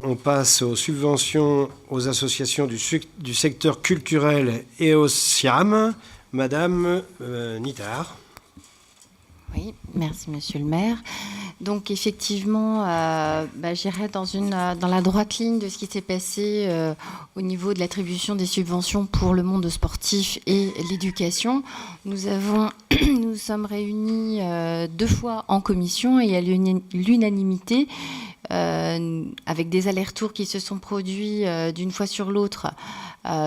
on passe aux subventions aux associations du secteur culturel et au SIAM. Madame Nittard. Oui, merci Monsieur le maire. Donc effectivement, j'irai dans la droite ligne de ce qui s'est passé au niveau de l'attribution des subventions pour le monde sportif et l'éducation. Nous sommes réunis 2 fois en commission et à l'unanimité, avec des allers-retours qui se sont produits d'une fois sur l'autre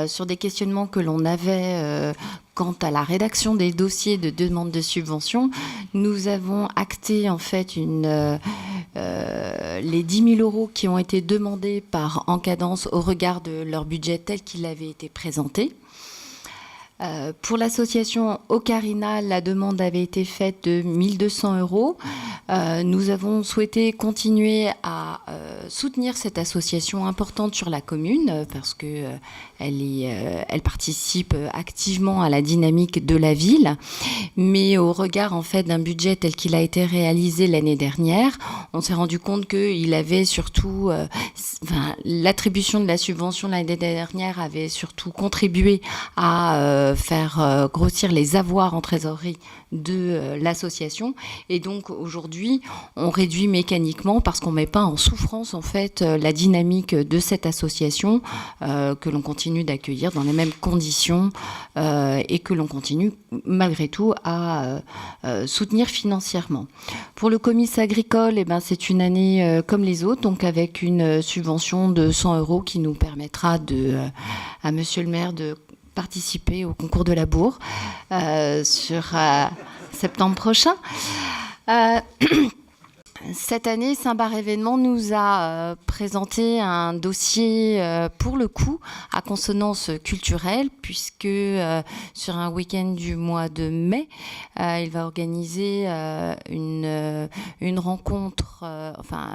sur des questionnements que l'on avait quant à la rédaction des dossiers de demande de subvention. Nous avons acté en fait les 10 000 € qui ont été demandés par Encadence au regard de leur budget tel qu'il avait été présenté. Pour l'association Ocarina, la demande avait été faite de 1 200 €. Nous avons souhaité continuer à soutenir cette association importante sur la commune parce que elle participe activement à la dynamique de la ville, mais au regard en fait d'un budget tel qu'il a été réalisé l'année dernière, on s'est rendu compte qu'il avait surtout, l'attribution de la subvention l'année dernière avait surtout contribué à faire grossir les avoirs en trésorerie de l'association, et donc aujourd'hui on réduit mécaniquement parce qu'on ne met pas en souffrance en fait la dynamique de cette association que l'on continue d'accueillir dans les mêmes conditions et que l'on continue malgré tout à soutenir financièrement. Pour le comice agricole, c'est une année comme les autres, donc avec une subvention de 100 € qui nous permettra à Monsieur le maire de participer au concours de la Bourre sur septembre prochain. Cette année, Saint-Bar Événement nous a présenté un dossier pour le coup à consonance culturelle, puisque sur un week-end du mois de mai, il va organiser une rencontre,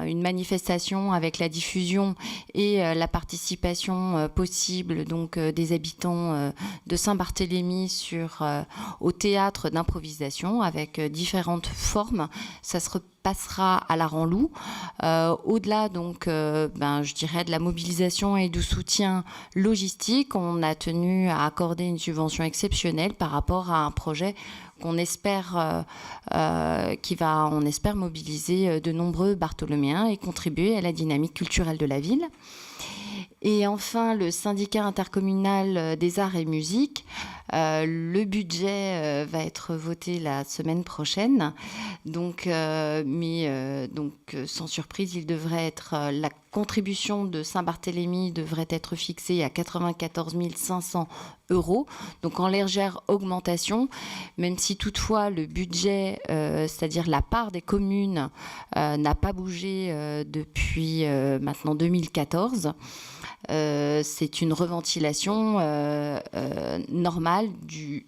une manifestation avec la diffusion et la participation possible donc des habitants de Saint-Barthélemy au théâtre d'improvisation avec différentes formes. Ça se passera à la Ranlou. Au-delà, donc, je dirais, de la mobilisation et du soutien logistique, on a tenu à accorder une subvention exceptionnelle par rapport à un projet qu'on espère, on espère mobiliser de nombreux Bartholoméens et contribuer à la dynamique culturelle de la ville. Et enfin, le syndicat intercommunal des arts et musiques, le budget va être voté la semaine prochaine. Donc, sans surprise, la contribution de Saint-Barthélemy devrait être fixée à 94 500 €. Donc en légère augmentation, même si toutefois le budget, c'est-à-dire la part des communes, n'a pas bougé depuis maintenant 2014. C'est une reventilation normale due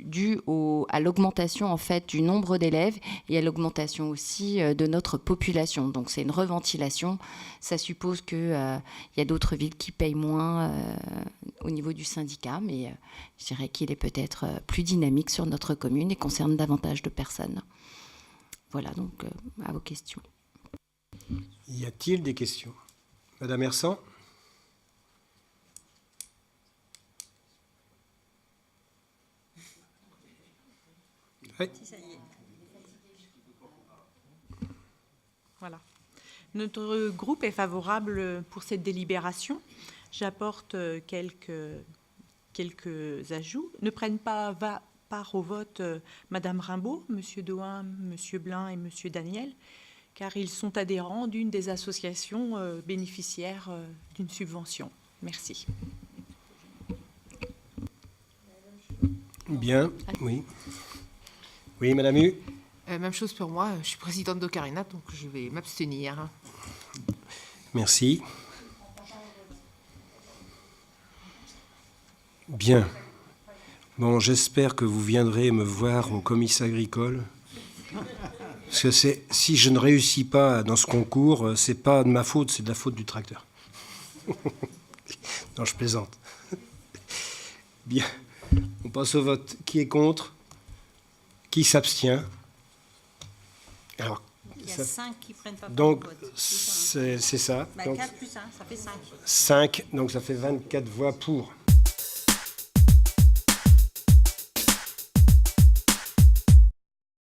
à l'augmentation en fait du nombre d'élèves et à l'augmentation aussi de notre population. Donc c'est une reventilation. Ça suppose qu'il y a d'autres villes qui payent moins au niveau du syndicat, mais je dirais qu'il est peut-être plus dynamique sur notre commune et concerne davantage de personnes. Voilà donc à vos questions. Y a-t-il des questions? Madame Hersan? Oui. Voilà. Notre groupe est favorable pour cette délibération. J'apporte quelques ajouts. Ne prennent pas part au vote Madame Rimbaud, Monsieur Dohain, Monsieur Blin et Monsieur Daniel, car ils sont adhérents d'une des associations bénéficiaires d'une subvention. Merci. Bien, oui. Oui, Madame Hu. Même chose pour moi, je suis présidente d'Ocarina, donc je vais m'abstenir. Merci. Bien. Bon, j'espère que vous viendrez me voir au comice agricole. Parce que si je ne réussis pas dans ce concours, c'est pas de ma faute, c'est de la faute du tracteur. Non, je plaisante. Bien. On passe au vote. Qui est contre? Qui s'abstient? Alors, Il y a Ça- 5 qui ne prennent pas part Donc, au vote. C'est ça, hein. c'est ça. Bah, Donc, 4 plus 1, ça fait 5. 5, donc ça fait 24 voix pour.